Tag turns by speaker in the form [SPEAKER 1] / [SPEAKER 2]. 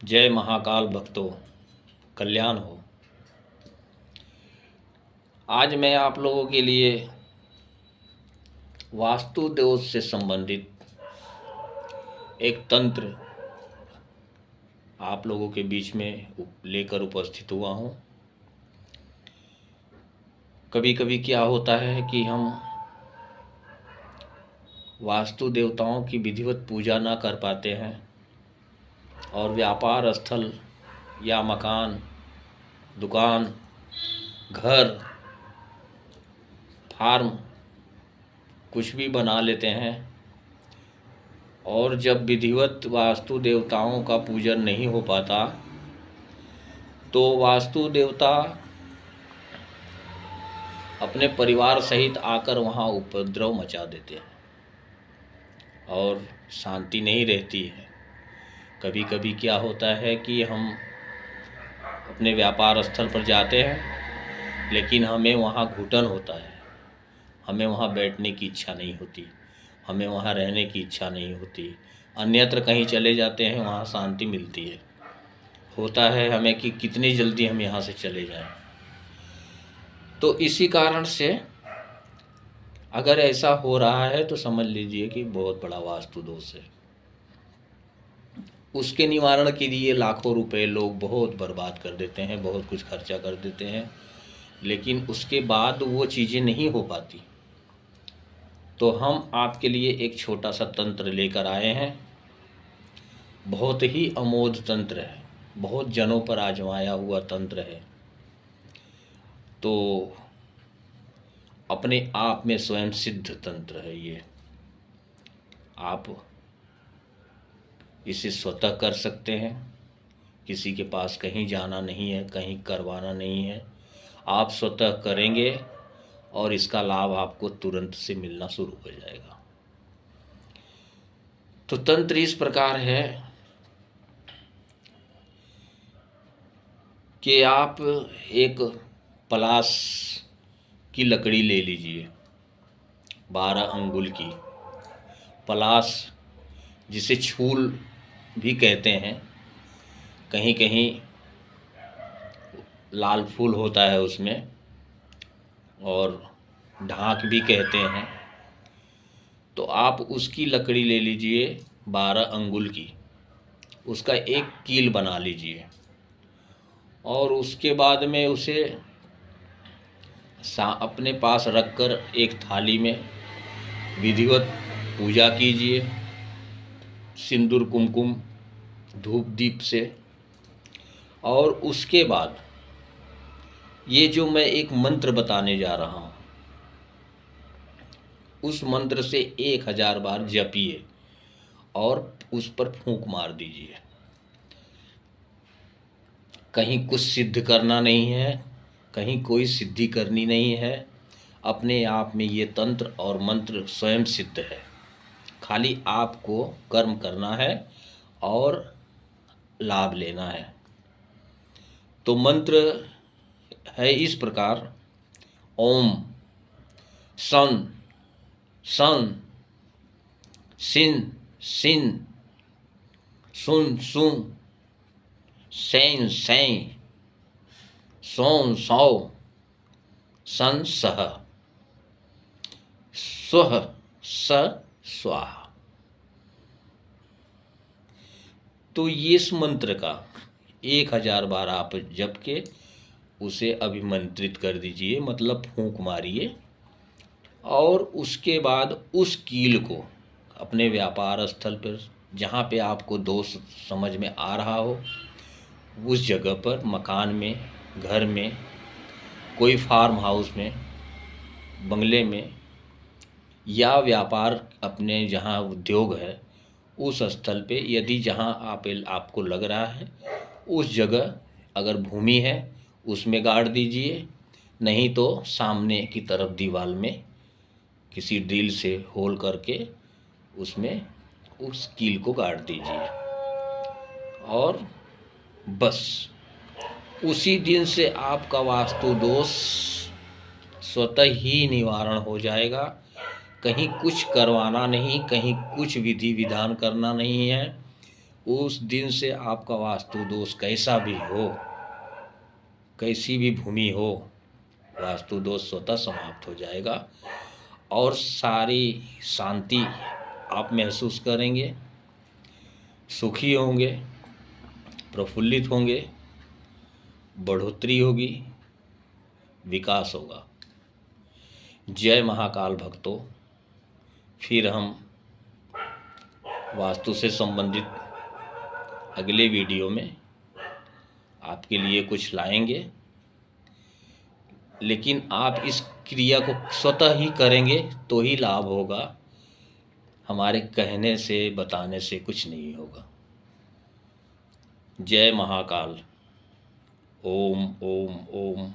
[SPEAKER 1] जय महाकाल भक्तों, कल्याण हो। आज मैं आप लोगों के लिए वास्तु दोष से संबंधित एक तंत्र आप लोगों के बीच में लेकर उपस्थित हुआ हूँ। कभी कभी क्या होता है कि हम वास्तु देवताओं की विधिवत पूजा ना कर पाते हैं और व्यापार स्थल या मकान, दुकान, घर, फार्म कुछ भी बना लेते हैं और जब विधिवत वास्तु देवताओं का पूजन नहीं हो पाता तो वास्तु देवता अपने परिवार सहित आकर वहाँ उपद्रव मचा देते हैं और शांति नहीं रहती है। कभी कभी क्या होता है कि हम अपने व्यापार स्थल पर जाते हैं लेकिन हमें वहाँ घुटन होता है, हमें वहाँ बैठने की इच्छा नहीं होती, हमें वहाँ रहने की इच्छा नहीं होती। अन्यत्र कहीं चले जाते हैं, वहाँ शांति मिलती है। होता है हमें कि कितनी जल्दी हम यहाँ से चले जाएं। तो इसी कारण से अगर ऐसा हो रहा है तो समझ लीजिए कि बहुत बड़ा वास्तु दोष है। उसके निवारण के लिए लाखों रुपए लोग बहुत बर्बाद कर देते हैं, बहुत कुछ खर्चा कर देते हैं, लेकिन उसके बाद वो चीज़ें नहीं हो पाती। तो हम आपके लिए एक छोटा सा तंत्र लेकर आए हैं। बहुत ही अमोघ तंत्र है, बहुत जनों पर आजमाया हुआ तंत्र है। तो अपने आप में स्वयं सिद्ध तंत्र है ये। आप इसे स्वतः कर सकते हैं, किसी के पास कहीं जाना नहीं है, कहीं करवाना नहीं है। आप स्वतः करेंगे और इसका लाभ आपको तुरंत से मिलना शुरू हो जाएगा। तो तंत्र इस प्रकार है कि आप एक पलाश की लकड़ी ले लीजिए, 12 अंगुल की पलाश, जिसे छूल भी कहते हैं। कहीं कहीं लाल फूल होता है उसमें और ढाक भी कहते हैं। तो आप उसकी लकड़ी ले लीजिए 12 अंगुल की, उसका एक कील बना लीजिए और उसके बाद में उसे अपने पास रखकर एक थाली में विधिवत पूजा कीजिए, सिंदूर कुमकुम धूप दीप से। और उसके बाद ये जो मैं एक मंत्र बताने जा रहा हूँ, उस मंत्र से 1000 बार जपिए और उस पर फूंक मार दीजिए। कहीं कुछ सिद्ध करना नहीं है, कहीं कोई सिद्धि करनी नहीं है। अपने आप में ये तंत्र और मंत्र स्वयं सिद्ध है। खाली आपको कर्म करना है और लाभ लेना है। तो मंत्र है इस प्रकार: ओम सन सन सिन सिन सुन सुन सैन सैं सौं सौ सन सह स्वह स स्वाहा। तो इस मंत्र का 1000 बार आप जप के उसे अभिमंत्रित कर दीजिए, मतलब फूंक मारिए। और उसके बाद उस कील को अपने व्यापार स्थल पर, जहाँ पे आपको दोष समझ में आ रहा हो, उस जगह पर, मकान में, घर में, कोई फार्म हाउस में, बंगले में, या व्यापार अपने जहाँ उद्योग है उस स्थल पे, यदि जहाँ आपको लग रहा है उस जगह अगर भूमि है उसमें गाड़ दीजिए, नहीं तो सामने की तरफ दीवार में किसी ड्रिल से होल करके उसमें उस कील को गाड़ दीजिए। और बस उसी दिन से आपका वास्तु दोष स्वतः ही निवारण हो जाएगा। कहीं कुछ करवाना नहीं, कहीं कुछ विधि विधान करना नहीं है। उस दिन से आपका वास्तु दोष कैसा भी हो, कैसी भी भूमि हो, वास्तु दोष स्वतः समाप्त हो जाएगा और सारी शांति आप महसूस करेंगे, सुखी होंगे, प्रफुल्लित होंगे, बढ़ोतरी होगी, विकास होगा। जय महाकाल भक्तों। फिर हम वास्तु से संबंधित अगले वीडियो में आपके लिए कुछ लाएंगे, लेकिन आप इस क्रिया को स्वतः ही करेंगे तो ही लाभ होगा, हमारे कहने से बताने से कुछ नहीं होगा। जय महाकाल। ओम ओम ओम।